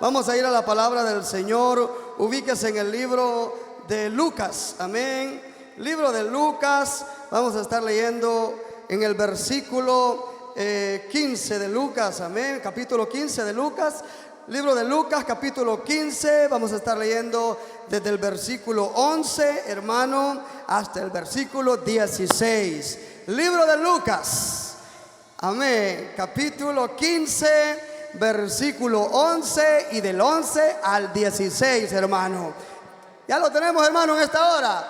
Vamos a ir a la palabra del Señor. Ubíquese en el libro de Lucas. Amén. Libro de Lucas. Vamos a estar leyendo en el versículo 15 de Lucas. Amén. Capítulo 15 de Lucas. Libro de Lucas, capítulo 15. Vamos a estar leyendo desde el versículo 11, hermano, hasta el versículo 16. Libro de Lucas. Amén. Capítulo 15. Versículo 11 y del 11 al 16, hermano. ¿Ya lo tenemos, hermano, en esta hora?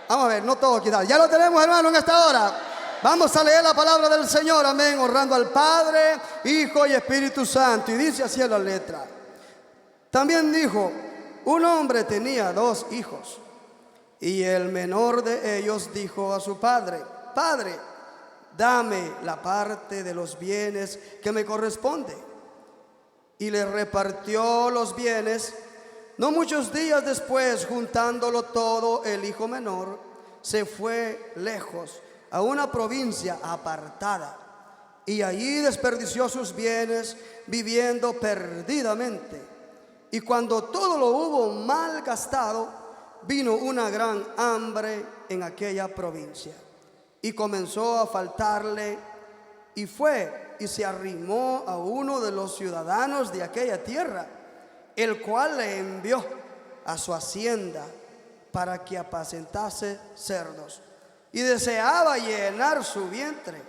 Vamos a ver, no todo quizás. ¿Ya lo tenemos, hermano, en esta hora? Vamos a leer la palabra del Señor, amén, honrando al Padre, Hijo y Espíritu Santo. Y dice así en la letra. También dijo, un hombre tenía 2 hijos, y el menor de ellos dijo a su padre, Padre, dame la parte de los bienes que me corresponde. Y le repartió los bienes. No muchos días después, juntándolo todo, el hijo menor se fue lejos a una provincia apartada, y allí desperdició sus bienes viviendo perdidamente. Y cuando todo lo hubo mal gastado, vino una gran hambre en aquella provincia, y comenzó a faltarle, y fue y se arrimó a uno de los ciudadanos de aquella tierra, el cual le envió a su hacienda para que apacentase cerdos, y deseaba llenar su vientre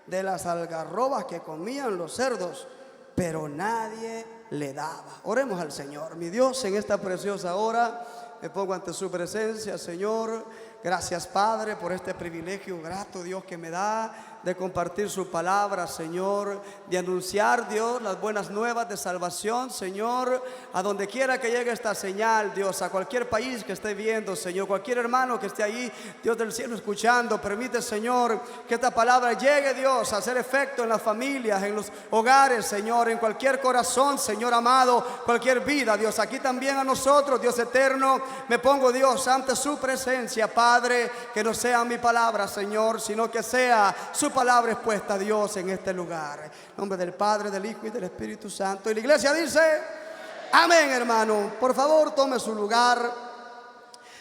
de las algarrobas que comían los cerdos, pero nadie le daba. Oremos al Señor. Mi Dios, en esta preciosa hora me pongo ante su presencia, Señor. Gracias, Padre, por este privilegio grato, Dios, que me da de compartir su palabra, Señor, de anunciar, Dios, las buenas nuevas de salvación, Señor, a donde quiera que llegue esta señal, Dios, a cualquier país que esté viendo, Señor, cualquier hermano que esté ahí, Dios del cielo, escuchando. Permite, Señor, que esta palabra llegue, Dios, a hacer efecto en las familias, en los hogares, Señor, en cualquier corazón, Señor amado, cualquier vida, Dios. Aquí también a nosotros, Dios eterno, me pongo, Dios, ante su presencia, Padre, que no sea mi palabra, Señor, sino que sea su palabra expuesta, Dios, en este lugar. En nombre del Padre, del Hijo y del Espíritu Santo. Y la iglesia dice, amén, hermano. Por favor, tome su lugar.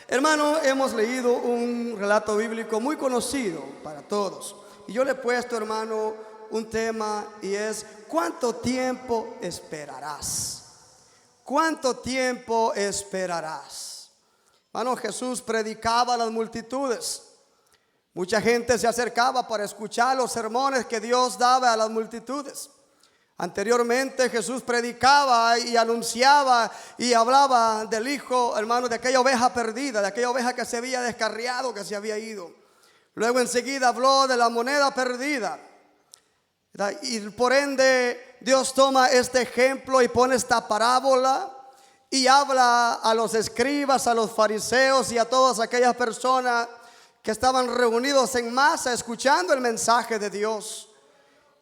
Hermano, hemos leído un relato bíblico muy conocido para todos. Y yo le he puesto, hermano, un tema, y es, ¿cuánto tiempo esperarás? ¿Cuánto tiempo esperarás? Hermano, Jesús predicaba a las multitudes. Mucha gente se acercaba para escuchar los sermones que Dios daba a las multitudes. Anteriormente Jesús predicaba y anunciaba y hablaba del Hijo, hermano, de aquella oveja perdida, de aquella oveja que se había descarriado, que se había ido. Luego enseguida habló de la moneda perdida. Y por ende Dios toma este ejemplo y pone esta parábola y habla a los escribas, a los fariseos y a todas aquellas personas que estaban reunidos en masa escuchando el mensaje de Dios,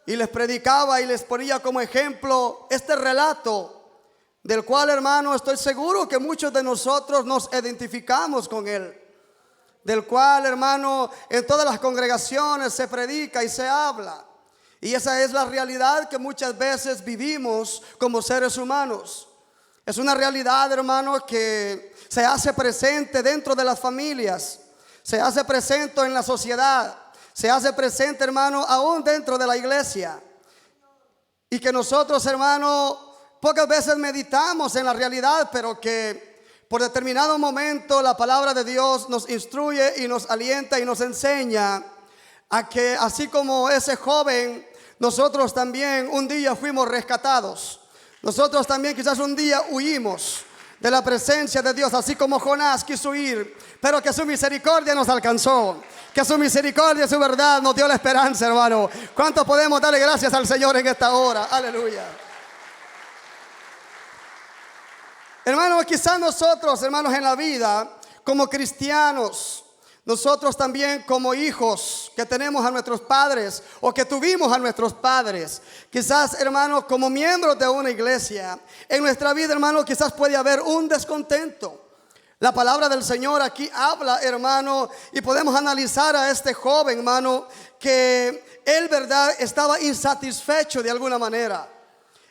y les predicaba y les ponía como ejemplo este relato, del cual, hermano, estoy seguro que muchos de nosotros nos identificamos con él, del cual, hermano, en todas las congregaciones se predica y se habla, y esa es la realidad que muchas veces vivimos como seres humanos. Es una realidad, hermano, que se hace presente dentro de las familias, se hace presente en la sociedad, se hace presente, hermano, aún dentro de la iglesia. Y que nosotros, hermano, pocas veces meditamos en la realidad, pero que por determinado momento la palabra de Dios nos instruye y nos alienta y nos enseña a que, así como ese joven, nosotros también un día fuimos rescatados. Nosotros también quizás un día huimos de la presencia de Dios, así como Jonás quiso huir, pero que su misericordia nos alcanzó, que su misericordia y su verdad nos dio la esperanza, hermano. ¿Cuánto podemos darle gracias al Señor en esta hora? Aleluya. Hermanos, quizás nosotros, hermanos, en la vida, como cristianos, nosotros también como hijos que tenemos a nuestros padres o que tuvimos a nuestros padres, quizás, hermanos, como miembros de una iglesia, en nuestra vida, hermano, quizás puede haber un descontento. La palabra del Señor aquí habla, hermano, y podemos analizar a este joven, hermano, que él, verdad, estaba insatisfecho de alguna manera.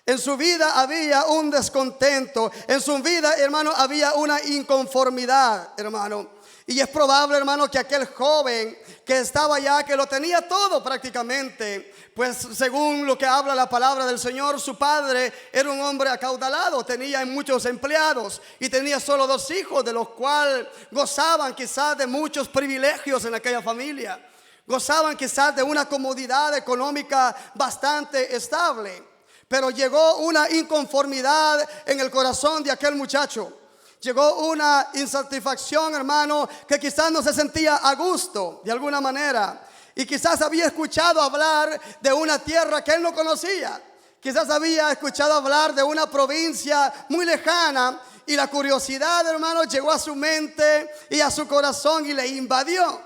En su vida había un descontento. En su vida, hermano, había una inconformidad, hermano. Y es probable, hermano, que aquel joven que estaba allá, que lo tenía todo prácticamente, pues según lo que habla la palabra del Señor, su padre era un hombre acaudalado, tenía muchos empleados y tenía solo 2 hijos, de los cuales gozaban quizás de muchos privilegios en aquella familia. Gozaban quizás de una comodidad económica bastante estable. Pero llegó una inconformidad en el corazón de aquel muchacho. Llegó una insatisfacción, hermano, que quizás no se sentía a gusto de alguna manera. Y quizás había escuchado hablar de una tierra que él no conocía. Quizás había escuchado hablar de una provincia muy lejana. Y la curiosidad, hermano, llegó a su mente y a su corazón y le invadió.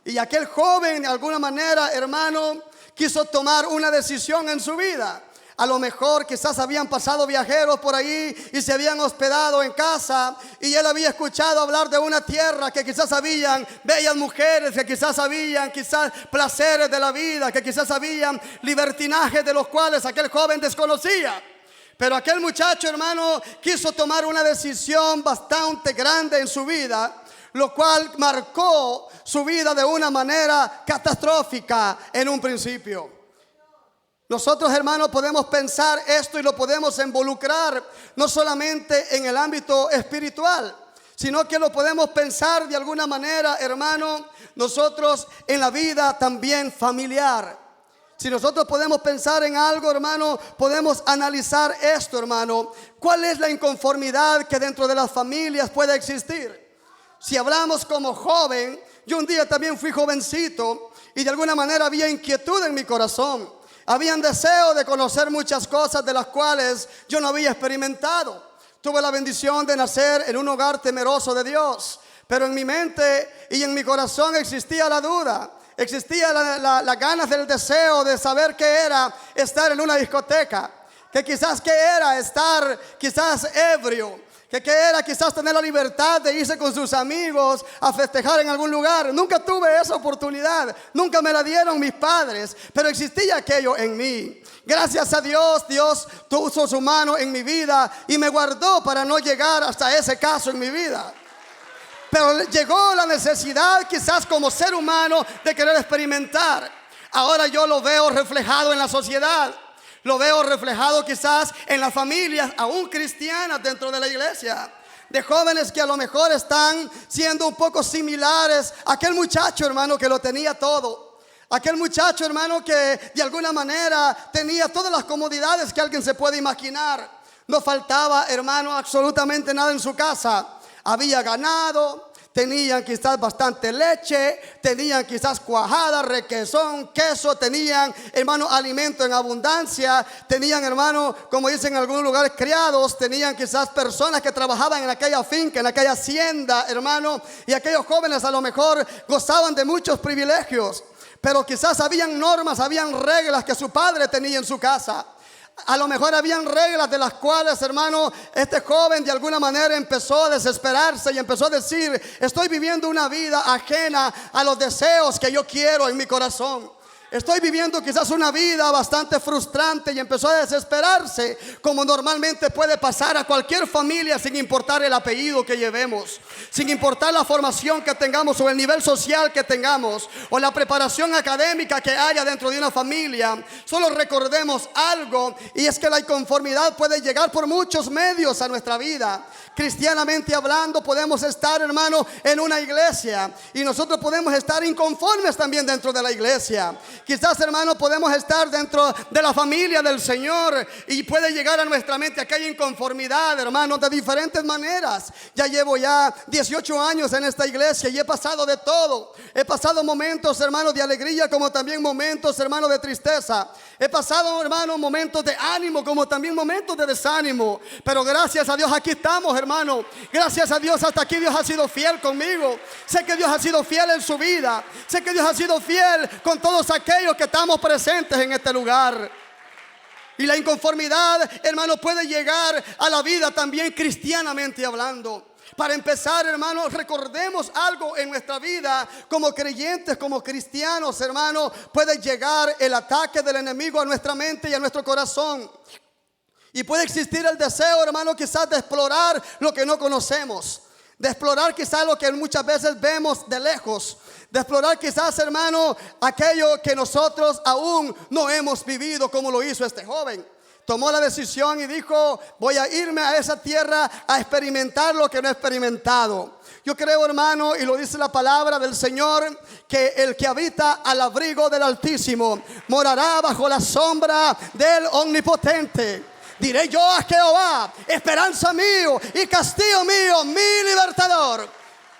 Y aquel joven, de alguna manera, hermano, quiso tomar una decisión en su vida. A lo mejor quizás habían pasado viajeros por ahí y se habían hospedado en casa, y él había escuchado hablar de una tierra que quizás habían bellas mujeres, que quizás habían placeres de la vida, que quizás habían libertinajes de los cuales aquel joven desconocía. Pero aquel muchacho, hermano, quiso tomar una decisión bastante grande en su vida, lo cual marcó su vida de una manera catastrófica en un principio. Nosotros, hermanos, podemos pensar esto y lo podemos involucrar no solamente en el ámbito espiritual, sino que lo podemos pensar de alguna manera, hermano, nosotros en la vida también familiar. Si nosotros podemos pensar en algo, hermano, podemos analizar esto, hermano. ¿Cuál es la inconformidad que dentro de las familias puede existir? Si hablamos como joven, yo un día también fui jovencito y de alguna manera había inquietud en mi corazón. Habían deseo de conocer muchas cosas de las cuales yo no había experimentado. Tuve la bendición de nacer en un hogar temeroso de Dios, pero en mi mente y en mi corazón existía la duda. Existía la ganas del deseo de saber qué era estar en una discoteca, que quizás qué era estar quizás ebrio, que era quizás tener la libertad de irse con sus amigos a festejar en algún lugar. Nunca tuve esa oportunidad, nunca me la dieron mis padres, pero existía aquello en mí. Gracias a Dios, Dios puso su mano en mi vida y me guardó para no llegar hasta ese caso en mi vida. Pero llegó la necesidad quizás como ser humano de querer experimentar. Ahora yo lo veo reflejado en la sociedad. Lo veo reflejado quizás en las familias aún cristianas dentro de la iglesia, de jóvenes que a lo mejor están siendo un poco similares a aquel muchacho, hermano, que lo tenía todo. Aquel muchacho, hermano, que de alguna manera tenía todas las comodidades que alguien se puede imaginar. No faltaba, hermano, absolutamente nada en su casa. Había ganado, tenían quizás bastante leche, tenían quizás cuajada, requesón, queso, tenían, hermano, alimento en abundancia, tenían, hermano, como dicen en algunos lugares, criados, tenían quizás personas que trabajaban en aquella finca, en aquella hacienda, hermano, y aquellos jóvenes a lo mejor gozaban de muchos privilegios, pero quizás habían normas, habían reglas que su padre tenía en su casa. A lo mejor habían reglas de las cuales, hermano, este joven de alguna manera empezó a desesperarse y empezó a decir: estoy viviendo una vida ajena a los deseos que yo quiero en mi corazón. Estoy viviendo quizás una vida bastante frustrante, y empezó a desesperarse, como normalmente puede pasar a cualquier familia, sin importar el apellido que llevemos, sin importar la formación que tengamos o el nivel social que tengamos o la preparación académica que haya dentro de una familia. Solo recordemos algo, y es que la inconformidad puede llegar por muchos medios a nuestra vida. Cristianamente hablando, podemos estar, hermano, en una iglesia y nosotros podemos estar inconformes también dentro de la iglesia. Quizás, hermano, podemos estar dentro de la familia del Señor y puede llegar a nuestra mente aquella inconformidad, hermano, de diferentes maneras. Ya llevo 18 años en esta iglesia y he pasado de todo. He pasado momentos, hermano, de alegría, como también momentos, hermano, de tristeza. He pasado, hermano, momentos de ánimo, como también momentos de desánimo. Pero gracias a Dios aquí estamos, hermano. Gracias a Dios hasta aquí Dios ha sido fiel conmigo. Sé que Dios ha sido fiel en su vida. Sé que Dios ha sido fiel con todos aquellos que estamos presentes en este lugar. Y la inconformidad, hermano, puede llegar a la vida también cristianamente hablando. Para empezar, hermanos, recordemos algo en nuestra vida como creyentes, como cristianos, hermanos. Puede llegar el ataque del enemigo a nuestra mente y a nuestro corazón. Y puede existir el deseo, hermano, quizás de explorar lo que no conocemos, de explorar quizás lo que muchas veces vemos de lejos, de explorar quizás, hermano, aquello que nosotros aún no hemos vivido como lo hizo este joven. Tomó la decisión y dijo: voy a irme a esa tierra a experimentar lo que no he experimentado. Yo creo, hermano, y lo dice la palabra del Señor, que el que habita al abrigo del Altísimo morará bajo la sombra del Omnipotente. Diré yo a Jehová, esperanza mío y castillo mío, mi libertador.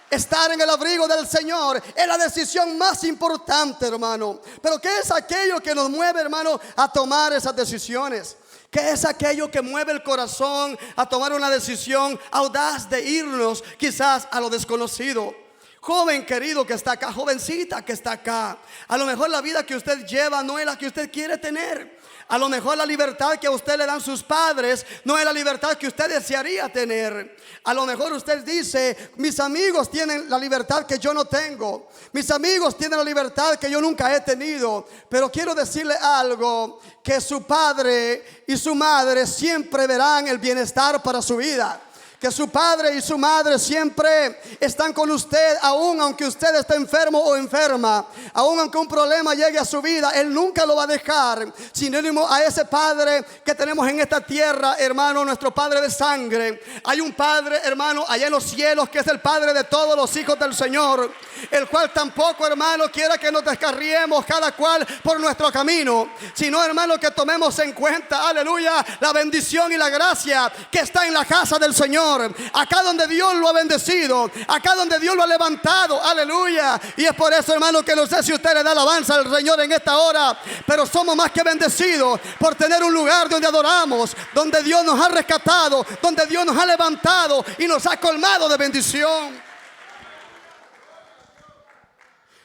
Estar en el abrigo del Señor es la decisión más importante, hermano. Pero ¿qué es aquello que nos mueve, hermano, a tomar esas decisiones? ¿Qué es aquello que mueve el corazón a tomar una decisión audaz de irnos quizás a lo desconocido? Joven querido que está acá, jovencita que está acá, a lo mejor la vida que usted lleva no es la que usted quiere tener. A lo mejor la libertad que a usted le dan sus padres no es la libertad que usted desearía tener. A lo mejor usted dice: mis amigos tienen la libertad que yo no tengo. Mis amigos tienen la libertad que yo nunca he tenido. Pero quiero decirle algo, que su padre y su madre siempre verán el bienestar para su vida. Que su padre y su madre siempre están con usted, aun aunque usted esté enfermo o enferma, aun aunque un problema llegue a su vida, Él nunca lo va a dejar. Sinónimo a ese Padre que tenemos en esta tierra, hermano, nuestro Padre de sangre. Hay un Padre, hermano, allá en los cielos, que es el Padre de todos los hijos del Señor, el cual tampoco, hermano, quiera que nos descarriemos cada cual por nuestro camino, sino, hermano, que tomemos en cuenta, aleluya, la bendición y la gracia que está en la casa del Señor. Acá donde Dios lo ha bendecido, acá donde Dios lo ha levantado, aleluya. Y es por eso, hermano, que no sé si usted le da alabanza al Señor en esta hora, pero somos más que bendecidos por tener un lugar donde adoramos, donde Dios nos ha rescatado, donde Dios nos ha levantado y nos ha colmado de bendición.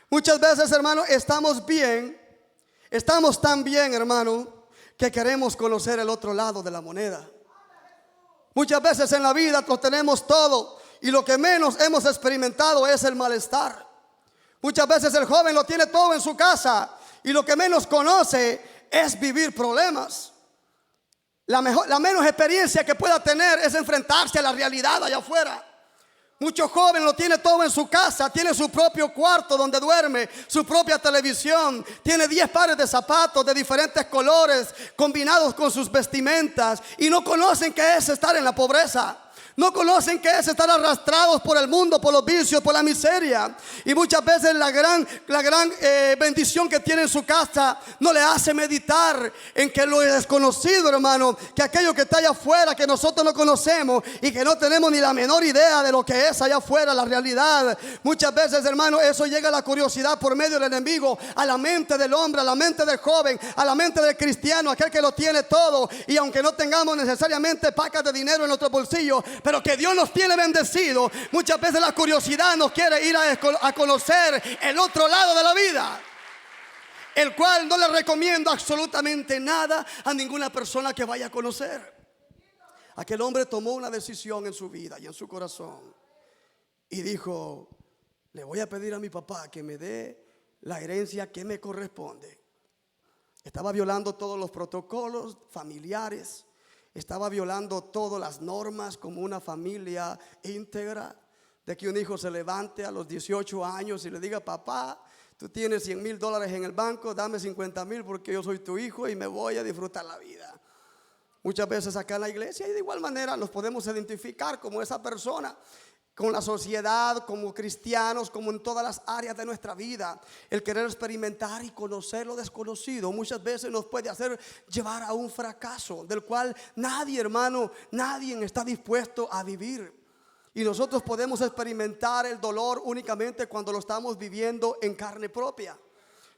Muchas veces, hermano, estamos bien, estamos tan bien, hermano, que queremos conocer el otro lado de la moneda. Muchas veces en la vida lo tenemos todo y lo que menos hemos experimentado es el malestar. Muchas veces el joven lo tiene todo en su casa y lo que menos conoce es vivir problemas. La menos experiencia que pueda tener es enfrentarse a la realidad allá afuera. Muchos jóvenes lo tiene todo en su casa, tiene su propio cuarto donde duerme, su propia televisión, tiene 10 pares de zapatos de diferentes colores combinados con sus vestimentas y no conocen qué es estar en la pobreza. No conocen qué es estar arrastrados por el mundo, por los vicios, por la miseria. Y muchas veces la gran bendición que tiene en su casa no le hace meditar en que lo desconocido, hermano, que aquello que está allá afuera, que nosotros no conocemos y que no tenemos ni la menor idea de lo que es allá afuera, la realidad. Muchas veces, hermano, eso llega a la curiosidad por medio del enemigo, a la mente del hombre, a la mente del joven, a la mente del cristiano, aquel que lo tiene todo. Y aunque no tengamos necesariamente pacas de dinero en nuestro bolsillo, pero que Dios nos tiene bendecido, muchas veces la curiosidad nos quiere ir a conocer el otro lado de la vida, el cual no le recomiendo absolutamente nada a ninguna persona que vaya a conocer. Aquel hombre tomó una decisión en su vida y en su corazón y dijo: le voy a pedir a mi papá que me dé la herencia que me corresponde. Estaba violando todos los protocolos familiares. Estaba violando todas las normas como una familia íntegra, de que un hijo se levante a los 18 años y le diga: papá, tú tienes $100,000 en el banco, dame 50,000 porque yo soy tu hijo y me voy a disfrutar la vida. Muchas veces acá en la iglesia y de igual manera nos podemos identificar como esa persona, con la sociedad, como cristianos, como en todas las áreas de nuestra vida. El querer experimentar y conocer lo desconocido muchas veces nos puede hacer llevar a un fracaso del cual nadie, hermano, nadie está dispuesto a vivir. Y nosotros podemos experimentar el dolor únicamente cuando lo estamos viviendo en carne propia.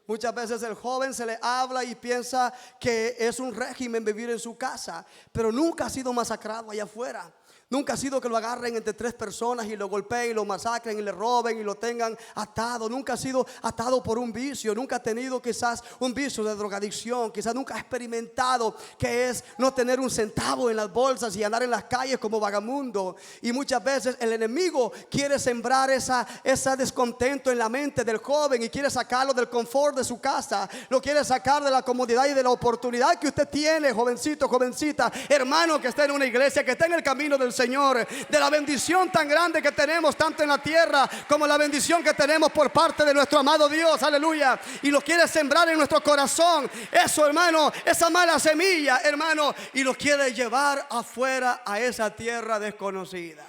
Muchas veces el joven se le habla y piensa que es un régimen vivir en su casa, pero nunca ha sido masacrado allá afuera. Nunca ha sido que lo agarren entre 3 personas y lo golpeen y lo masacren y le roben y lo tengan atado. Nunca ha sido atado por un vicio. Nunca ha tenido quizás un vicio de drogadicción. Quizás nunca ha experimentado que es no tener un centavo en las bolsas y andar en las calles como vagamundo. Y muchas veces el enemigo quiere sembrar ese descontento en la mente del joven y quiere sacarlo del confort de su casa, lo quiere sacar de la comodidad y de la oportunidad que usted tiene, jovencito, jovencita, hermano que está en una iglesia, que está en el camino del Señor, de la bendición tan grande que tenemos tanto en la tierra como la bendición que tenemos por parte de nuestro amado Dios, aleluya, y lo quiere sembrar en nuestro corazón, eso, hermano, esa mala semilla, hermano, y lo quiere llevar afuera a esa tierra desconocida.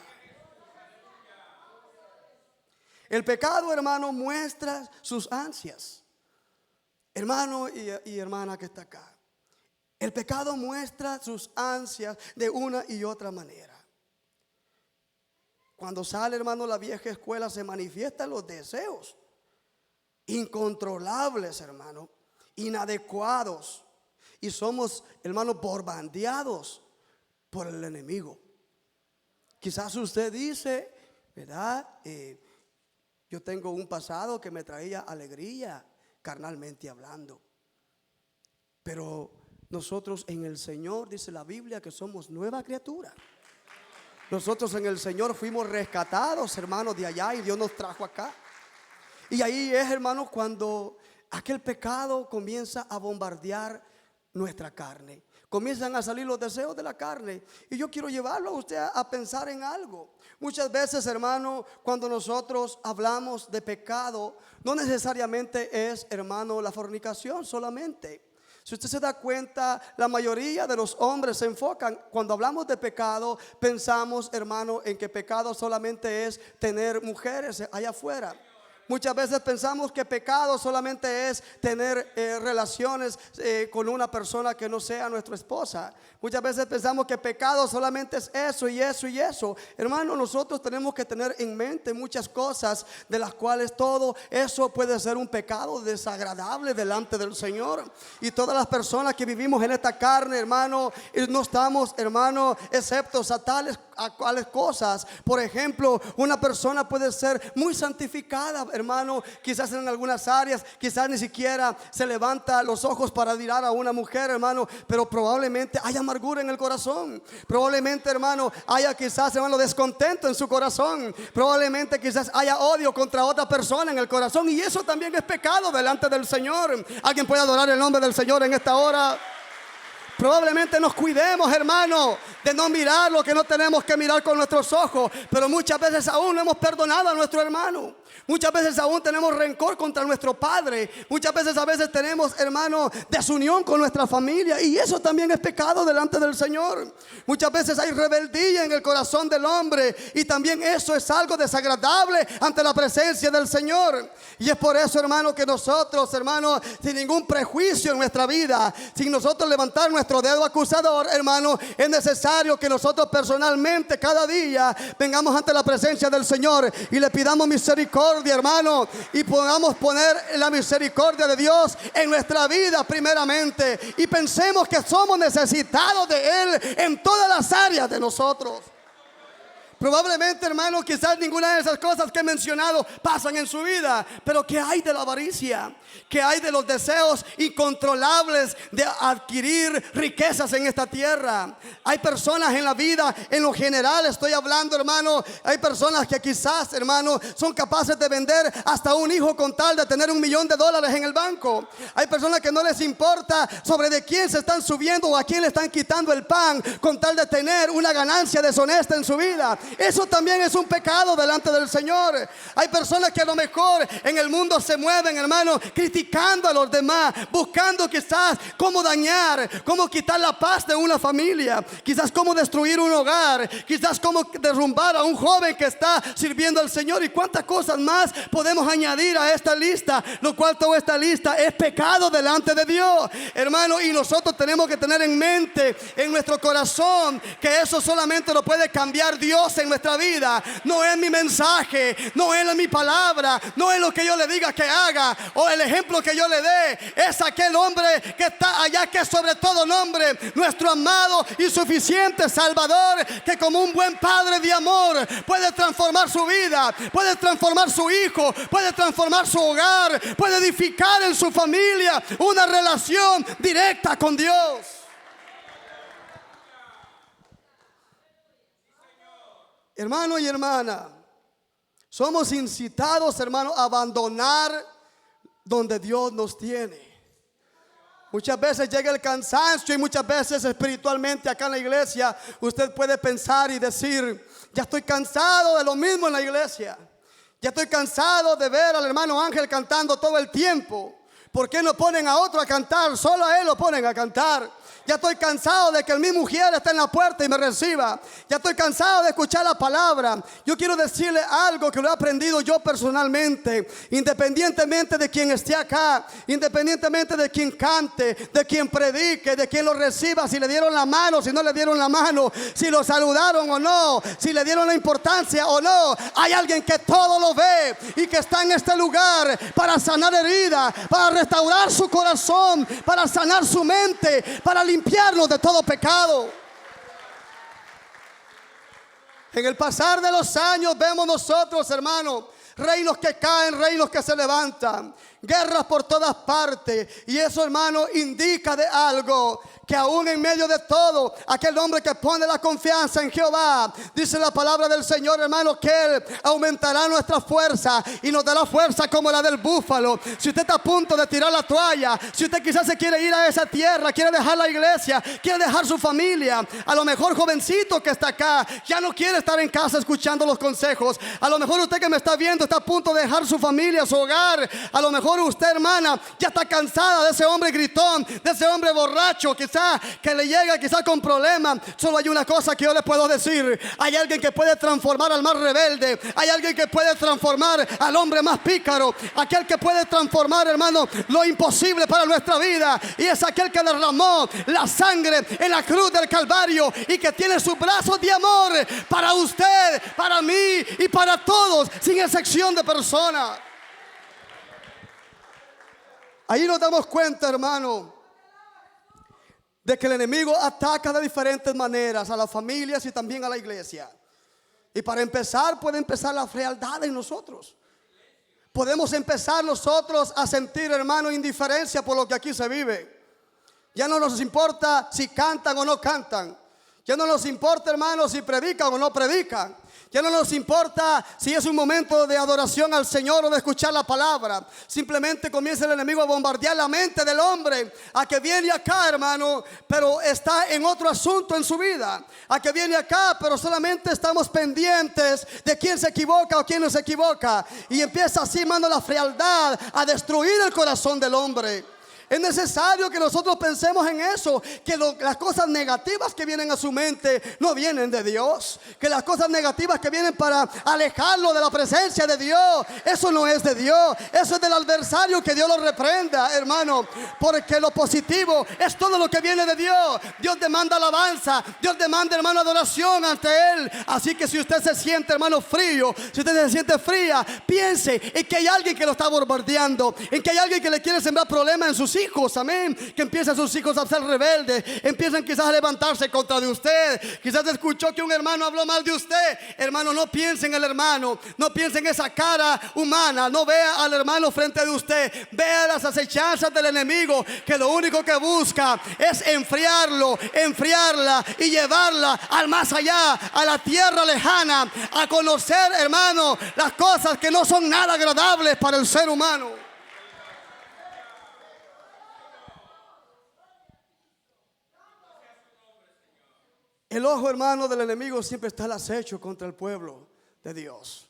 El pecado, hermano, muestra sus ansias. Hermano y hermana que está acá, el pecado muestra sus ansias de una y otra manera. Cuando sale, hermano, la vieja escuela, se manifiestan los deseos incontrolables, hermano, inadecuados, y somos, hermano, bombardeados por el enemigo. Quizás usted dice, ¿verdad? Yo tengo un pasado que me traía alegría, carnalmente hablando. Pero nosotros en el Señor, dice la Biblia, que somos nueva criatura. Nosotros en el Señor fuimos rescatados, hermanos, de allá, y Dios nos trajo acá. Y ahí es, hermanos, cuando aquel pecado comienza a bombardear nuestra carne. Comienzan a salir los deseos de la carne. Y yo quiero llevarlo a usted a pensar en algo. Muchas veces, hermano, cuando nosotros hablamos de pecado, no necesariamente es, hermano, la fornicación solamente. Si usted se da cuenta, la mayoría de los hombres se enfocan, cuando hablamos de pecado, pensamos, hermano, en que pecado solamente es tener mujeres allá afuera. Muchas veces pensamos que pecado solamente es tener relaciones con una persona que no sea nuestra esposa. Muchas veces pensamos que pecado solamente es eso y eso y eso. Hermano, nosotros tenemos que tener en mente muchas cosas de las cuales todo eso puede ser un pecado desagradable delante del Señor. Y todas las personas que vivimos en esta carne, hermano, no estamos, hermano, exceptos a cuales cosas. Por ejemplo, una persona puede ser muy santificada, hermano, quizás en algunas áreas, quizás ni siquiera se levanta los ojos para mirar a una mujer, hermano, pero probablemente haya amargura en el corazón. Probablemente, hermano, haya quizás, hermano, descontento en su corazón. Probablemente quizás haya odio contra otra persona en el corazón, y eso también es pecado delante del Señor. ¿Alguien puede adorar el nombre del Señor en esta hora? Probablemente nos cuidemos, hermano, de no mirar lo que no tenemos que mirar con nuestros ojos. Pero muchas veces aún no hemos perdonado a nuestro hermano. Muchas veces aún tenemos rencor contra nuestro padre. Muchas veces tenemos, hermano, desunión con nuestra familia. Y eso también es pecado delante del Señor. Muchas veces hay rebeldía en el corazón del hombre. Y también eso es algo desagradable ante la presencia del Señor. Y es por eso, hermano, que nosotros, hermano, sin ningún prejuicio en nuestra vida, sin nosotros levantar nuestro dedo acusador, hermano, es necesario que nosotros personalmente cada día vengamos ante la presencia del Señor y le pidamos misericordia, hermano, y podamos poner la misericordia de Dios en nuestra vida primeramente, y pensemos que somos necesitados de Él en todas las áreas de nosotros. Probablemente, hermano, quizás ninguna de esas cosas que he mencionado pasan en su vida. Pero ¿qué hay de la avaricia? ¿Qué hay de los deseos incontrolables de adquirir riquezas en esta tierra? Hay personas en la vida, en lo general estoy hablando, hermano, hay personas que quizás, hermano, son capaces de vender hasta un hijo con tal de tener $1,000,000 en el banco. Hay personas que no les importa sobre de quién se están subiendo o a quién le están quitando el pan con tal de tener una ganancia deshonesta en su vida. Eso también es un pecado delante del Señor. Hay personas que a lo mejor en el mundo se mueven, hermano, criticando a los demás, buscando quizás cómo dañar, cómo quitar la paz de una familia, quizás cómo destruir un hogar, quizás cómo derrumbar a un joven que está sirviendo al Señor, y cuántas cosas más podemos añadir a esta lista, lo cual toda esta lista es pecado delante de Dios, hermano. Y nosotros tenemos que tener en mente, en nuestro corazón, que eso solamente lo puede cambiar Dios en nuestra vida. No es mi mensaje, no es mi palabra, no es lo que yo le diga que haga o el ejemplo que yo le dé. Es aquel hombre que está allá, que es sobre todo nombre, nuestro amado y suficiente Salvador, que como un buen padre de amor puede transformar su vida, puede transformar su hijo, puede transformar su hogar, puede edificar en su familia una relación directa con Dios. Hermano y hermana, somos incitados, hermano, a abandonar donde Dios nos tiene. Muchas veces llega el cansancio y muchas veces espiritualmente acá en la iglesia usted puede pensar y decir: ya estoy cansado de lo mismo en la iglesia. Ya estoy cansado de ver al hermano Ángel cantando todo el tiempo. ¿Por qué no ponen a otro a cantar? Solo a él lo ponen a cantar. Ya estoy cansado de que mi mujer esté en la puerta y me reciba. Ya estoy cansado de escuchar la palabra. Yo quiero decirle algo que lo he aprendido yo personalmente. Independientemente de quien esté acá, independientemente de quien cante, de quien predique, de quien lo reciba, si le dieron la mano, si no le dieron la mano, si lo saludaron o no, si le dieron la importancia o no, hay alguien que todo lo ve y que está en este lugar para sanar heridas, para restaurar su corazón, para sanar su mente, para limpiarnos de todo pecado. En el pasar de los años vemos nosotros, hermanos, reinos que caen, reinos que se levantan, guerras por todas partes. Y eso, hermano, indica de algo, que aún en medio de todo, aquel hombre que pone la confianza en Jehová, dice la palabra del Señor, hermano, que Él aumentará nuestra fuerza y nos dará fuerza como la del búfalo. Si usted está a punto de tirar la toalla, si usted quizás se quiere ir a esa tierra, quiere dejar la iglesia, quiere dejar su familia, a lo mejor jovencito que está acá, ya no quiere estar en casa escuchando los consejos. A lo mejor usted que me está viendo está a punto de dejar su familia, su hogar. A lo mejor usted, hermana, ya está cansada de ese hombre gritón, de ese hombre borracho, quizás que le llega quizás con problemas. Solo hay una cosa que yo le puedo decir: hay alguien que puede transformar al más rebelde, hay alguien que puede transformar al hombre más pícaro, aquel que puede transformar, hermano, lo imposible para nuestra vida, y es aquel que derramó la sangre en la cruz del Calvario y que tiene sus brazos de amor para usted, para mí y para todos, sin excepción de personas. Ahí nos damos cuenta, hermano, de que el enemigo ataca de diferentes maneras a las familias y también a la iglesia. Y para empezar, puede empezar la frialdad en nosotros. Podemos empezar nosotros a sentir, hermano, indiferencia por lo que aquí se vive. Ya no nos importa si cantan o no cantan. Ya no nos importa, hermano, si predican o no predican. Ya no nos importa si es un momento de adoración al Señor o de escuchar la palabra. Simplemente comienza el enemigo a bombardear la mente del hombre, a que viene acá, hermano, pero está en otro asunto en su vida. A que viene acá, pero solamente estamos pendientes de quién se equivoca o quién no se equivoca. Y empieza así, hermano, la frialdad a destruir el corazón del hombre. Es necesario que nosotros pensemos en eso, que las cosas negativas que vienen a su mente no vienen de Dios, que las cosas negativas que vienen para alejarlo de la presencia de Dios, eso no es de Dios, eso es del adversario, que Dios lo reprenda, hermano, porque lo positivo es todo lo que viene de Dios. Dios demanda alabanza, Dios demanda, hermano, adoración ante Él. Así que si usted se siente, hermano, frío, si usted se siente fría, piense en que hay alguien que lo está bombardeando, en que hay alguien que le quiere sembrar problemas en sus hijos, amén, que empiezan sus hijos a ser rebeldes, empiezan quizás a levantarse contra de usted. Quizás escuchó que un hermano habló mal de usted. Hermano, no piense en el hermano, no piense en esa cara humana, no vea al hermano frente de usted, vea las acechanzas del enemigo, que lo único que busca es enfriarlo, enfriarla y llevarla al más allá, a la tierra lejana, a conocer, hermano, las cosas que no son nada agradables para el ser humano. El ojo, hermano, del enemigo siempre está al acecho contra el pueblo de Dios.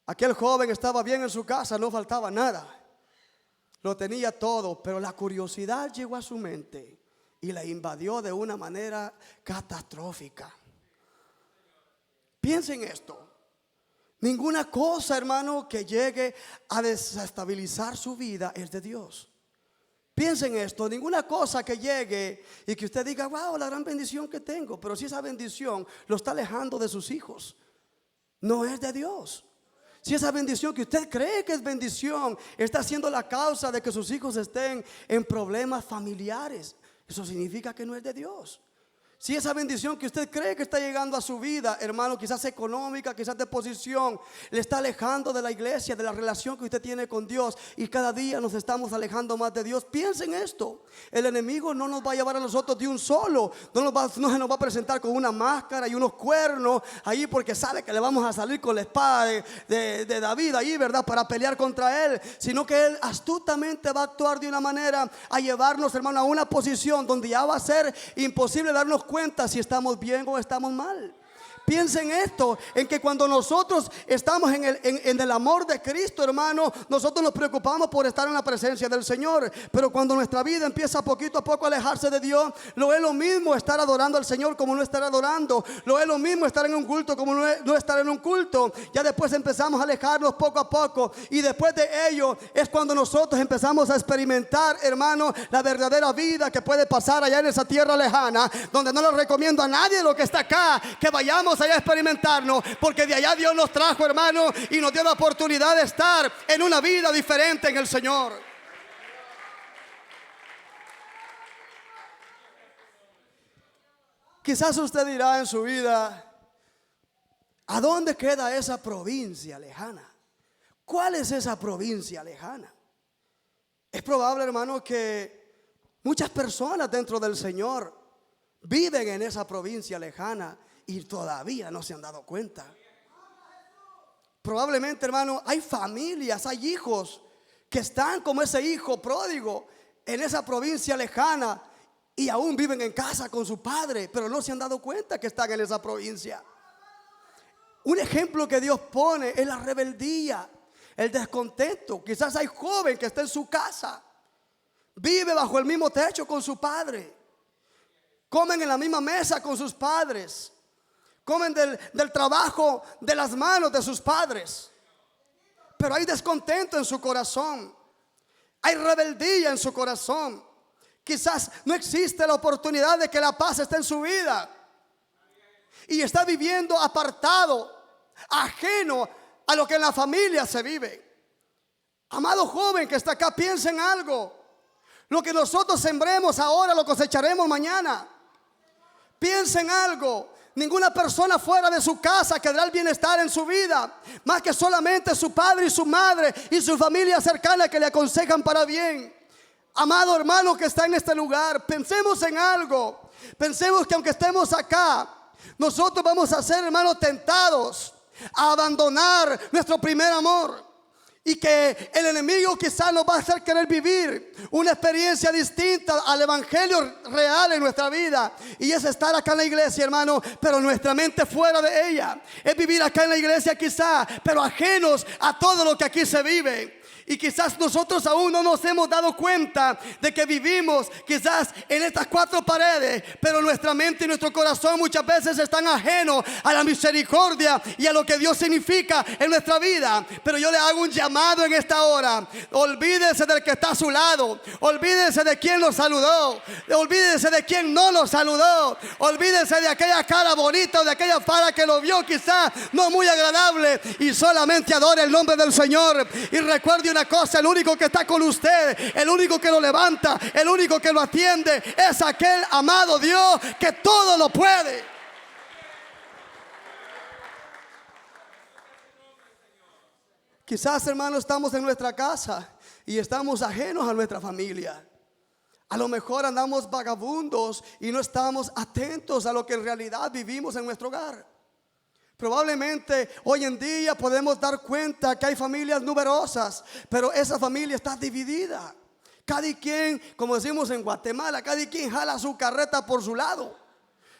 Aquel joven estaba bien en su casa, no faltaba nada, lo tenía todo, pero la curiosidad llegó a su mente y la invadió de una manera catastrófica. Piensen esto: ninguna cosa, hermano, que llegue a desestabilizar su vida es de Dios. Piensen esto: ninguna cosa que llegue y que usted diga, wow, la gran bendición que tengo, pero si esa bendición lo está alejando de sus hijos, no es de Dios. Si esa bendición que usted cree que es bendición está siendo la causa de que sus hijos estén en problemas familiares, eso significa que no es de Dios. Si esa bendición que usted cree que está llegando a su vida, hermano, quizás económica, quizás de posición, le está alejando de la iglesia, de la relación que usted tiene con Dios, y cada día nos estamos alejando más de Dios, piensen esto: el enemigo no nos va a llevar a nosotros de un solo, no se nos va a presentar con una máscara y unos cuernos ahí, porque sabe que le vamos a salir con la espada de David ahí, ¿verdad?, para pelear contra él, sino que él astutamente va a actuar de una manera a llevarnos, hermano, a una posición donde ya va a ser imposible darnos cuenta si estamos bien o estamos mal. Piensen esto, en que cuando nosotros estamos en el amor de Cristo, hermano, nosotros nos preocupamos por estar en la presencia del Señor. Pero cuando nuestra vida empieza poquito a poco a alejarse de Dios, lo es lo mismo estar adorando al Señor como no estar adorando. Lo es lo mismo estar en un culto como no estar en un culto. Ya después empezamos a alejarnos poco a poco, y después de ello es cuando nosotros empezamos a experimentar, hermano, la verdadera vida que puede pasar allá en esa tierra lejana, donde no le recomiendo a nadie de lo que está acá que vayamos allá a experimentarnos, porque de allá Dios nos trajo, hermano, y nos dio la oportunidad de estar en una vida diferente en el Señor. Quizás usted dirá en su vida: ¿a dónde queda esa provincia lejana? ¿Cuál es esa provincia lejana? Es probable, hermano, que muchas personas dentro del Señor viven en esa provincia lejana y todavía no se han dado cuenta. Probablemente, hermano, hay familias, hay hijos que están como ese hijo pródigo en esa provincia lejana y aún viven en casa con su padre, pero no se han dado cuenta que están en esa provincia. Un ejemplo que Dios pone es la rebeldía, el descontento. Quizás hay joven que está en su casa, vive bajo el mismo techo con su padre, comen en la misma mesa con sus padres, comen del trabajo de las manos de sus padres, pero hay descontento en su corazón, hay rebeldía en su corazón. Quizás no existe la oportunidad de que la paz esté en su vida, y está viviendo apartado, ajeno a lo que en la familia se vive. Amado joven que está acá, piensa en algo: lo que nosotros sembremos ahora lo cosecharemos mañana. Piensa en algo: ninguna persona fuera de su casa quedará el bienestar en su vida, más que solamente su padre y su madre y su familia cercana que le aconsejan para bien. Amado hermano que está en este lugar, pensemos en algo. Pensemos que aunque estemos acá, nosotros vamos a ser, hermanos, tentados a abandonar nuestro primer amor, y que el enemigo quizás nos va a hacer querer vivir una experiencia distinta al evangelio real en nuestra vida, y es estar acá en la iglesia, hermano, pero nuestra mente fuera de ella. Es vivir acá en la iglesia quizás, pero ajenos a todo lo que aquí se vive. Y quizás nosotros aún no nos hemos dado cuenta de que vivimos quizás en estas cuatro paredes, pero nuestra mente y nuestro corazón muchas veces están ajenos a la misericordia y a lo que Dios significa en nuestra vida. Pero yo le hago un llamado en esta hora: olvídese del que está a su lado, olvídese de quien lo saludó, olvídese de quien no lo saludó, olvídese de aquella cara bonita o de aquella cara que lo vio quizás no muy agradable, y solamente adore el nombre del Señor. Y recuerde una cosa: el único que está con usted, el único que lo levanta, el único que lo atiende, es aquel amado Dios que todo lo puede. Quizás, hermanos, estamos en nuestra casa y estamos ajenos a nuestra familia. A lo mejor andamos vagabundos y no estamos atentos a lo que en realidad vivimos en nuestro hogar. Probablemente hoy en día podemos dar cuenta que hay familias numerosas, pero esa familia está dividida. Cada quien, como decimos en Guatemala, cada quien jala su carreta por su lado.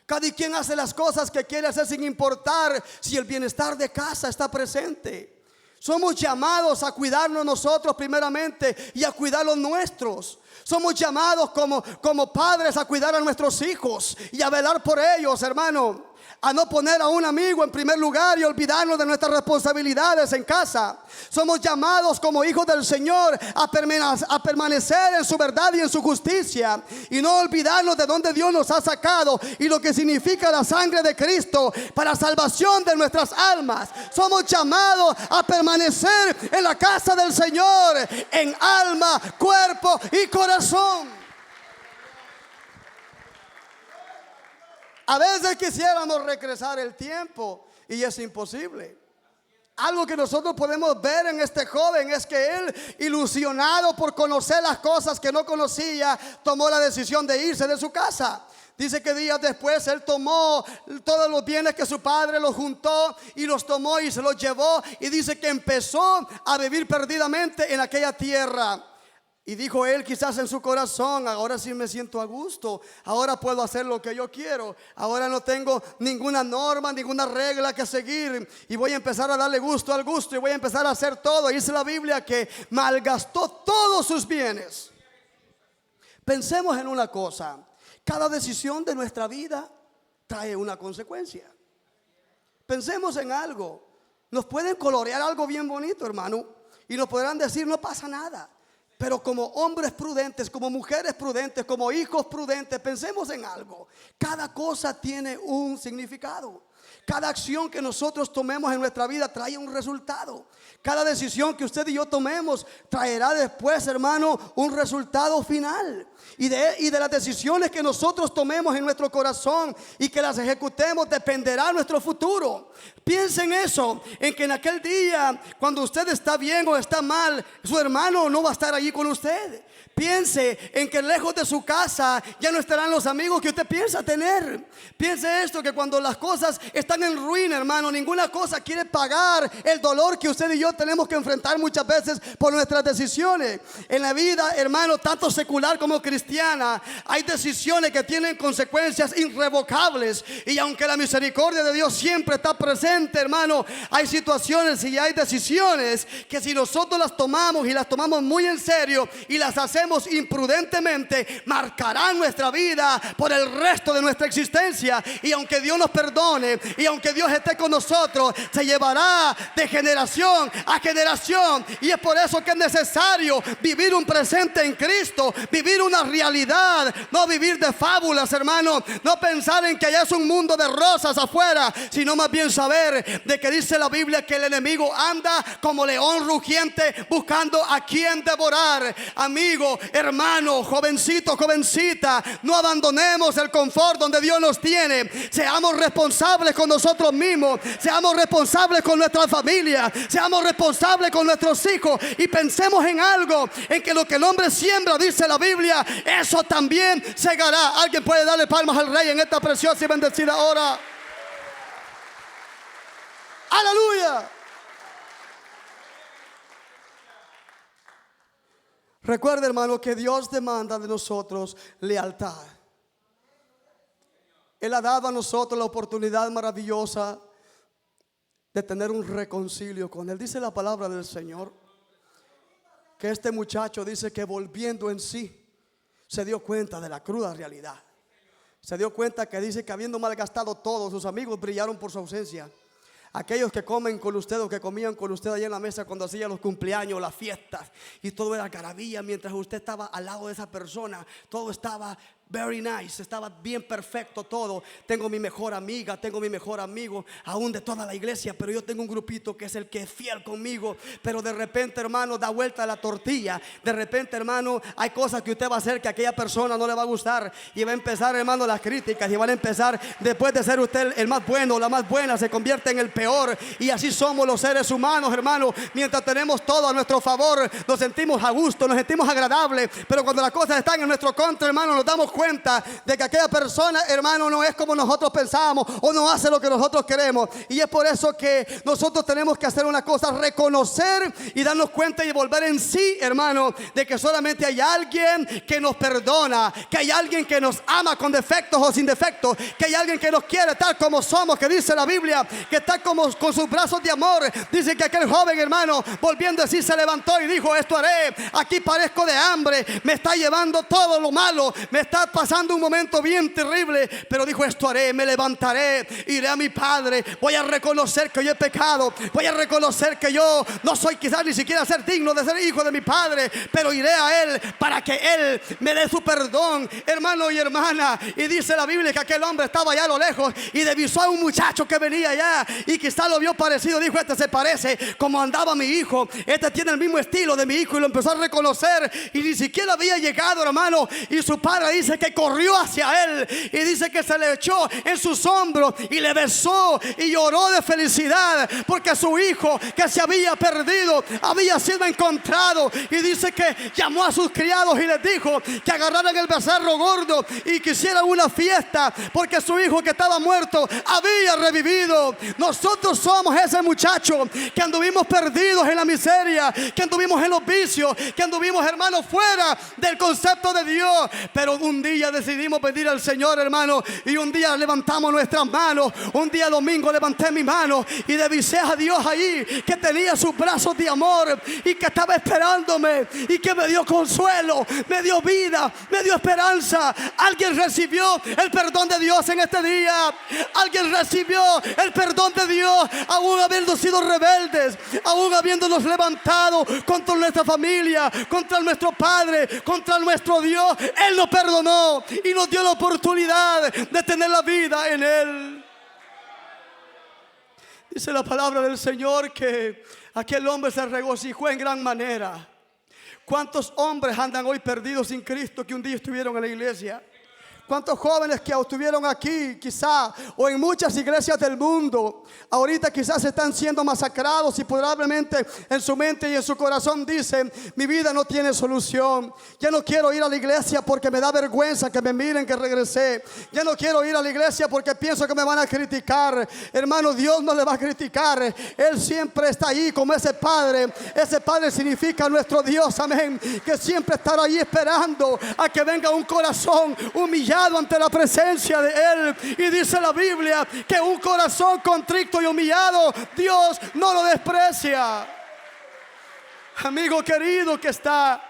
Cada quien hace las cosas que quiere hacer sin importar si el bienestar de casa está presente. Somos llamados a cuidarnos nosotros primeramente y a cuidar los nuestros. Somos llamados como padres a cuidar a nuestros hijos y a velar por ellos, hermano. A no poner a un amigo en primer lugar y olvidarnos de nuestras responsabilidades en casa. Somos llamados como hijos del Señor a permanecer en su verdad y en su justicia, y no olvidarnos de dónde Dios nos ha sacado y lo que significa la sangre de Cristo para salvación de nuestras almas. Somos llamados a permanecer en la casa del Señor en alma, cuerpo y corazón. A veces quisiéramos regresar el tiempo y es imposible. Algo que nosotros podemos ver en este joven es que él, ilusionado por conocer las cosas que no conocía, tomó la decisión de irse de su casa. Dice que días después él tomó todos los bienes que su padre los juntó y los tomó y se los llevó, y dice que empezó a vivir perdidamente en aquella tierra. Y dijo él quizás en su corazón: ahora sí me siento a gusto, ahora puedo hacer lo que yo quiero, ahora no tengo ninguna norma, ninguna regla que seguir, y voy a empezar a darle gusto al gusto y voy a empezar a hacer todo. Y dice la Biblia que malgastó todos sus bienes. Pensemos en una cosa: cada decisión de nuestra vida trae una consecuencia. Pensemos en algo. Nos pueden colorear algo bien bonito, hermano, y nos podrán decir no pasa nada. Pero como hombres prudentes, como mujeres prudentes, como hijos prudentes, pensemos en algo. Cada cosa tiene un significado. Cada acción que nosotros tomemos en nuestra vida trae un resultado. Cada decisión que usted y yo tomemos traerá después, hermano, un resultado final. Y de las decisiones que nosotros tomemos en nuestro corazón y que las ejecutemos dependerá nuestro futuro. Piensen eso, en que en aquel día, cuando usted está bien o está mal, su hermano no va a estar allí con usted. Piense en que lejos de su casa ya no estarán los amigos que usted piensa tener. Piense esto, que cuando las cosas están en ruina, hermano, ninguna cosa quiere pagar el dolor que usted y yo tenemos que enfrentar muchas veces por nuestras decisiones. En la vida, hermano, tanto secular como cristiana, hay decisiones que tienen consecuencias irrevocables. Y aunque la misericordia de Dios siempre está presente, hermano, hay situaciones y hay decisiones que si nosotros las tomamos y las tomamos muy en serio y las hacemos imprudentemente, marcarán nuestra vida por el resto de nuestra existencia. Y aunque Dios nos perdone y aunque Dios esté con nosotros, se llevará de generación a generación. Y es por eso que es necesario vivir un presente en Cristo, vivir una realidad, no vivir de fábulas, hermano. No pensar en que allá es un mundo de rosas afuera, sino más bien saber de que dice la Biblia que el enemigo anda como león rugiente buscando a quien devorar. Amigo, hermano, jovencito, jovencita, no abandonemos el confort donde Dios nos tiene. Seamos responsables con nosotros mismos, seamos responsables con nuestra familia, seamos responsables con nuestros hijos, y pensemos en algo, en que lo que el hombre siembra, dice la Biblia, eso también segará. Alguien puede darle palmas al Rey en esta preciosa y bendecida hora. Aleluya. Recuerda, hermano, que Dios demanda de nosotros lealtad. Él ha dado a nosotros la oportunidad maravillosa de tener un reconcilio con Él. Dice la palabra del Señor que este muchacho dice que volviendo en sí se dio cuenta de la cruda realidad. Se dio cuenta que dice que habiendo malgastado todo, sus amigos brillaron por su ausencia. Aquellos que comen con usted o que comían con usted allá en la mesa cuando hacía los cumpleaños, las fiestas, y todo era algarabía mientras usted estaba al lado de esa persona, todo estaba very nice, estaba bien perfecto todo. Tengo mi mejor amiga, tengo mi mejor amigo, aún de toda la iglesia, pero yo tengo un grupito que es el que es fiel conmigo. Pero de repente, hermano, da vuelta la tortilla. De repente, hermano, hay cosas que usted va a hacer que a aquella persona no le va a gustar, y va a empezar, hermano, las críticas, y van a empezar, después de ser usted el más bueno, la más buena, se convierte en el peor. Y así somos los seres humanos, hermano. Mientras tenemos todo a nuestro favor, nos sentimos a gusto, nos sentimos agradables, pero cuando las cosas están en nuestro contra, hermano, nos damos cuenta de que aquella persona, hermano, no es como nosotros pensábamos o no hace lo que nosotros queremos. Y es por eso que nosotros tenemos que hacer una cosa: reconocer y darnos cuenta y volver en sí, hermano, de que solamente hay alguien que nos perdona, que hay alguien que nos ama con defectos o sin defectos, que hay alguien que nos quiere tal como somos, que dice la Biblia que está como con sus brazos de amor. Dice que aquel joven, hermano, volviendo a sí, se levantó y dijo: esto haré, aquí padezco de hambre, me está llevando todo lo malo, me está pasando un momento bien terrible, pero dijo: esto haré, me levantaré, iré a mi padre, voy a reconocer que yo he pecado, voy a reconocer que yo no soy quizás ni siquiera ser digno de ser hijo de mi padre, pero iré a él para que él me dé su perdón, hermano y hermana. Y dice la Biblia que aquel hombre estaba allá a lo lejos y divisó a un muchacho que venía allá, y quizás lo vio parecido. Dijo: este se parece como andaba mi hijo, este tiene el mismo estilo de mi hijo, y lo empezó a reconocer. Y ni siquiera había llegado, hermano, y su padre dice dice que corrió hacia él y dice que se le echó en sus hombros y le besó y lloró de felicidad porque su hijo que se había perdido había sido encontrado. Y dice que llamó a sus criados y les dijo que agarraran el becerro gordo y que hicieran una fiesta porque su hijo que estaba muerto había revivido. Nosotros somos ese muchacho que anduvimos perdidos en la miseria, que anduvimos en los vicios, que anduvimos, hermanos, fuera del concepto de Dios. Pero un día decidimos pedir al Señor, hermano, y un día levantamos nuestras manos. Un día domingo levanté mi mano y divisé a Dios ahí, que tenía sus brazos de amor y que estaba esperándome y que me dio consuelo, me dio vida, me dio esperanza. Alguien recibió el perdón de Dios en este día. Alguien recibió el perdón de Dios, aún habiendo sido rebeldes, aún habiéndonos levantado contra nuestra familia, contra nuestro Padre, contra nuestro Dios. Él nos perdonó y nos dio la oportunidad de tener la vida en Él. Dice la palabra del Señor que aquel hombre se regocijó en gran manera. ¿Cuántos hombres andan hoy perdidos sin Cristo que un día estuvieron en la iglesia? ¿Cuántos jóvenes que estuvieron aquí quizá o en muchas iglesias del mundo ahorita quizás están siendo masacrados y probablemente en su mente y en su corazón dicen: mi vida no tiene solución, ya no quiero ir a la iglesia porque me da vergüenza que me miren que regresé, ya no quiero ir a la iglesia porque pienso que me van a criticar? Hermano, Dios no le va a criticar. Él siempre está ahí como ese Padre. Ese Padre significa nuestro Dios, amén, que siempre estará ahí esperando a que venga un corazón humillado ante la presencia de Él. Y dice la Biblia que un corazón contrito y humillado Dios no lo desprecia. Amigo querido que está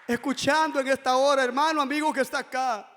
escuchando en esta hora, hermano, amigo que está acá,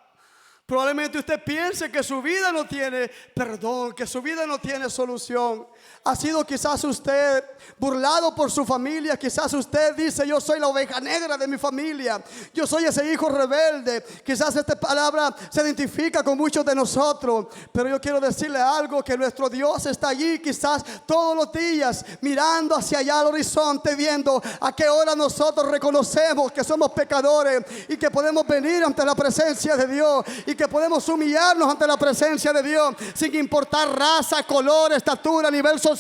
probablemente usted piense que su vida no tiene perdón, que su vida no tiene solución. Ha sido quizás usted burlado por su familia. Quizás usted dice: yo soy la oveja negra de mi familia, yo soy ese hijo rebelde. Quizás esta palabra se identifica con muchos de nosotros. Pero yo quiero decirle algo, que nuestro Dios está allí quizás todos los días mirando hacia allá al horizonte, viendo a qué hora nosotros reconocemos que somos pecadores y que podemos venir ante la presencia de Dios y que podemos humillarnos ante la presencia de Dios sin importar raza, color, estatura, nivel social,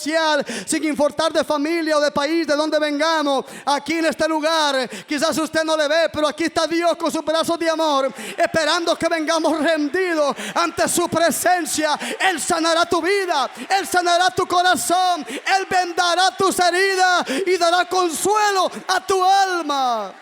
sin importar de familia o de país de donde vengamos. Aquí en este lugar quizás usted no le ve, pero aquí está Dios con sus brazos de amor, esperando que vengamos rendidos ante su presencia. Él sanará tu vida, Él sanará tu corazón, Él vendará tus heridas y dará consuelo a tu alma.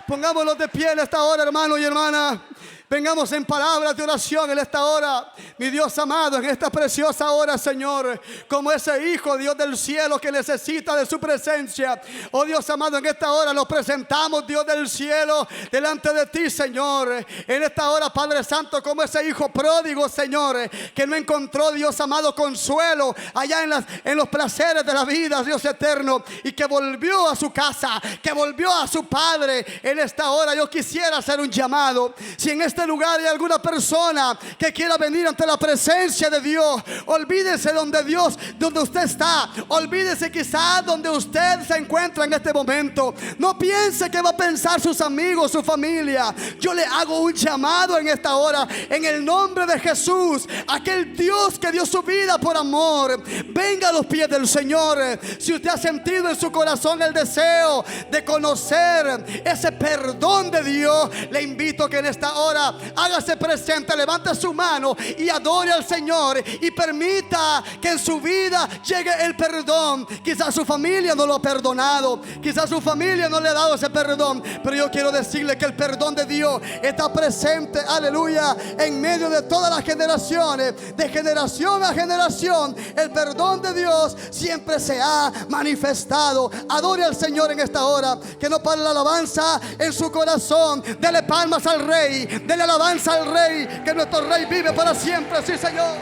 Pongámonos de pie en esta hora, hermano y hermana. Vengamos en palabras de oración en esta hora, mi Dios amado, en esta preciosa hora, Señor, como ese hijo, Dios del cielo, que necesita de su presencia. Oh Dios amado, en esta hora nos presentamos, Dios del cielo, delante de ti, Señor. En esta hora, Padre Santo, como ese hijo pródigo, Señor, que no encontró, Dios amado, consuelo allá en los placeres de la vida, Dios eterno, y que volvió a su casa, que volvió a su Padre. En esta hora yo quisiera hacer un llamado. Si en este lugar hay alguna persona que quiera venir ante la presencia de Dios, olvídese donde usted está, olvídese quizás donde usted se encuentra en este momento. No piense que va a pensar sus amigos, su familia. Yo le hago un llamado en esta hora, en el nombre de Jesús, aquel Dios que dio su vida por amor. Venga a los pies del Señor. Si usted ha sentido en su corazón el deseo de conocer ese perdón de Dios, le invito que en esta hora hágase presente, levante su mano y adore al Señor y permita que en su vida llegue el perdón. Quizás su familia no lo ha perdonado, quizás su familia no le ha dado ese perdón, pero yo quiero decirle que el perdón de Dios está presente, aleluya, en medio de todas las generaciones, de generación a generación. El perdón de Dios siempre se ha manifestado. Adore al Señor en esta hora, que no pare la alabanza en su corazón. Dele palmas al Rey, dele alabanza al Rey, que nuestro Rey vive para siempre. Sí, Señor.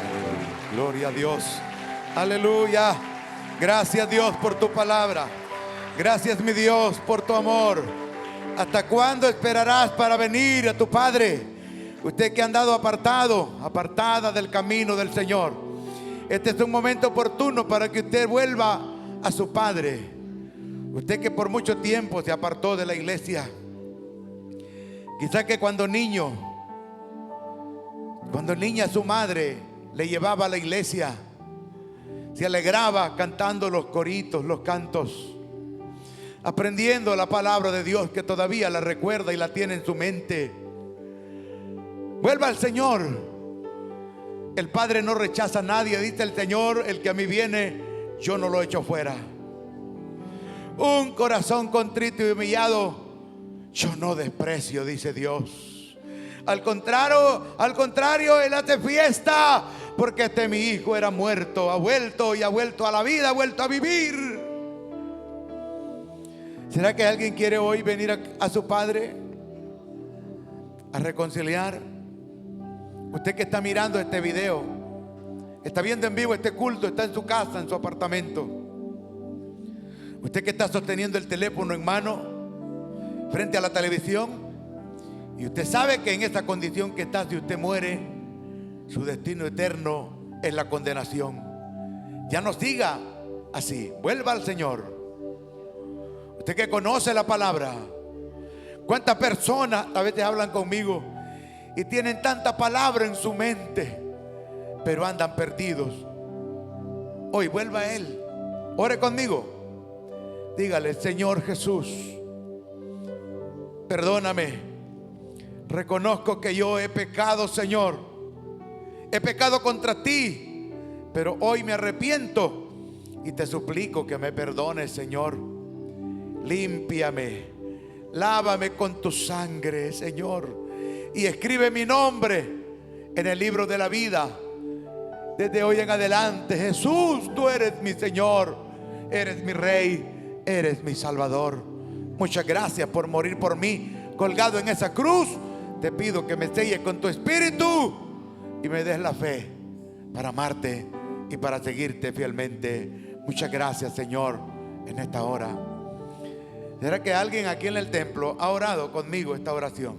Gloria a Dios. Aleluya. Gracias, Dios, por tu palabra. Gracias, mi Dios, por tu amor. ¿Hasta cuándo esperarás para venir a tu Padre? Usted que ha andado apartada del camino del Señor, este es un momento oportuno para que usted vuelva a su Padre. Usted que por mucho tiempo se apartó de la iglesia, quizá que cuando niño Cuando niña su madre le llevaba a la iglesia, se alegraba cantando los coritos, los cantos, aprendiendo la palabra de Dios que todavía la recuerda y la tiene en su mente. Vuelva al Señor. El Padre no rechaza a nadie. Dice el Señor: el que a mí viene, yo no lo echo fuera. Un corazón contrito y humillado, yo no desprecio, dice Dios. Al contrario, Él hace fiesta, porque mi hijo era muerto, ha vuelto y ha vuelto a la vida, ha vuelto a vivir. ¿Será que alguien quiere hoy venir a su Padre a reconciliar? Usted que está mirando este video, está viendo en vivo este culto, está en su casa, en su apartamento. Usted que está sosteniendo el teléfono en mano frente a la televisión, y usted sabe que en esta condición que está, si usted muere, su destino eterno es la condenación. Ya no siga así, vuelva al Señor. Usted que conoce la palabra, ¿cuántas personas a veces hablan conmigo y tienen tanta palabra en su mente, pero andan perdidos? Hoy vuelva a Él, ore conmigo, dígale: Señor Jesús, perdóname. Reconozco que yo he pecado, Señor. He pecado contra ti, pero hoy me arrepiento y te suplico que me perdones, Señor. Límpiame, lávame con tu sangre, Señor, y escribe mi nombre en el libro de la vida. Desde hoy en adelante, Jesús, tú eres mi Señor, eres mi Rey, eres mi Salvador. Muchas gracias por morir por mí, colgado en esa cruz. Te pido que me selles con tu espíritu y me des la fe para amarte y para seguirte fielmente. Muchas gracias, Señor, en esta hora. ¿Será que alguien aquí en el templo ha orado conmigo esta oración?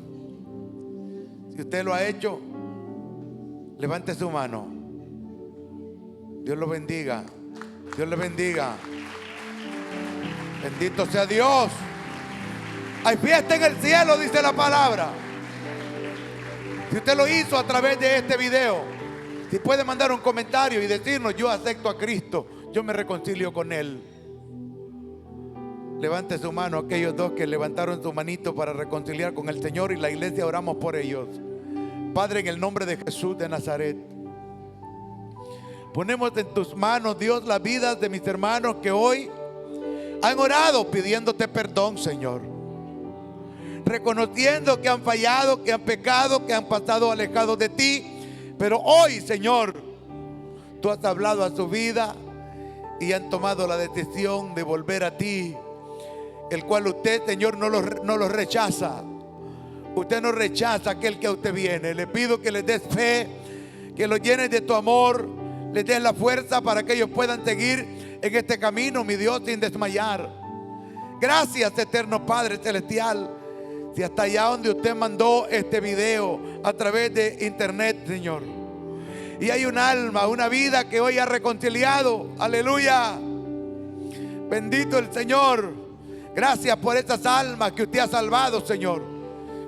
Si usted lo ha hecho, levante su mano. Dios lo bendiga. Dios le bendiga. Bendito sea Dios. Hay fiesta en el cielo, dice la palabra. Si usted lo hizo a través de este video, si puede mandar un comentario y decirnos: yo acepto a Cristo, yo me reconcilio con Él. Levante su mano aquellos dos que levantaron su manito para reconciliar con el Señor, y la iglesia oramos por ellos. Padre, en el nombre de Jesús de Nazaret, ponemos en tus manos, Dios, las vidas de mis hermanos que hoy han orado pidiéndote perdón, Señor, reconociendo que han fallado, que han pecado, que han pasado alejados de ti. Pero hoy, Señor, tú has hablado a su vida y han tomado la decisión de volver a ti, el cual usted, Señor, no lo rechaza. Usted no rechaza a aquel que a usted viene. Le pido que les des fe, que los llenes de tu amor, les des la fuerza para que ellos puedan seguir en este camino, mi Dios, sin desmayar. Gracias, eterno Padre celestial. Si hasta allá donde usted mandó este video a través de internet, Señor, y hay un alma, una vida que hoy ha reconciliado, aleluya, bendito el Señor. Gracias por estas almas que usted ha salvado, Señor.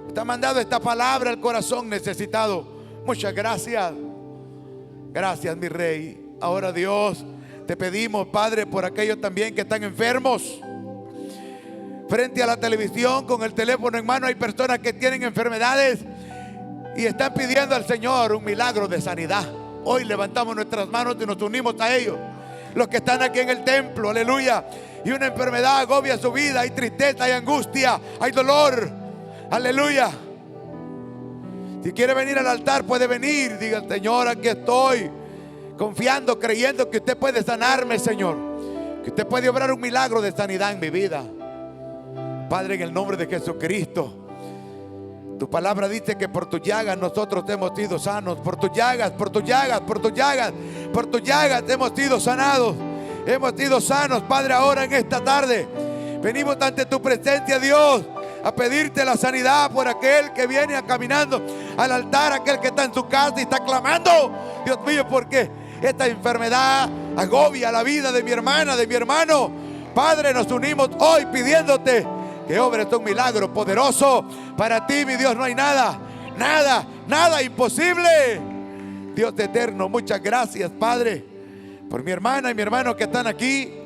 Usted ha mandado esta palabra al corazón necesitado. Muchas gracias. Gracias, mi Rey. Ahora, Dios, te pedimos, Padre, por aquellos también que están enfermos. Frente a la televisión, con el teléfono en mano, hay personas que tienen enfermedades y están pidiendo al Señor un milagro de sanidad. Hoy levantamos nuestras manos y nos unimos a ellos. Los que están aquí en el templo, aleluya, y una enfermedad agobia su vida, hay tristeza, hay angustia, hay dolor, aleluya. Si quiere venir al altar, puede venir. Diga: Señor, aquí estoy, confiando, creyendo que usted puede sanarme, Señor, que usted puede obrar un milagro de sanidad en mi vida. Padre, en el nombre de Jesucristo, tu palabra dice que por tus llagas nosotros hemos sido sanos. Por tus llagas, por tus llagas, por tus llagas, por tus llagas hemos sido sanados, hemos sido sanos. Padre, ahora en esta tarde venimos ante tu presencia, Dios, a pedirte la sanidad por aquel que viene caminando al altar, aquel que está en su casa y está clamando, Dios mío, porque esta enfermedad agobia la vida de mi hermana, de mi hermano. Padre, nos unimos hoy pidiéndote que obres un milagro poderoso. Para ti, mi Dios, no hay nada imposible. Dios eterno, muchas gracias, Padre, por mi hermana y mi hermano que están aquí.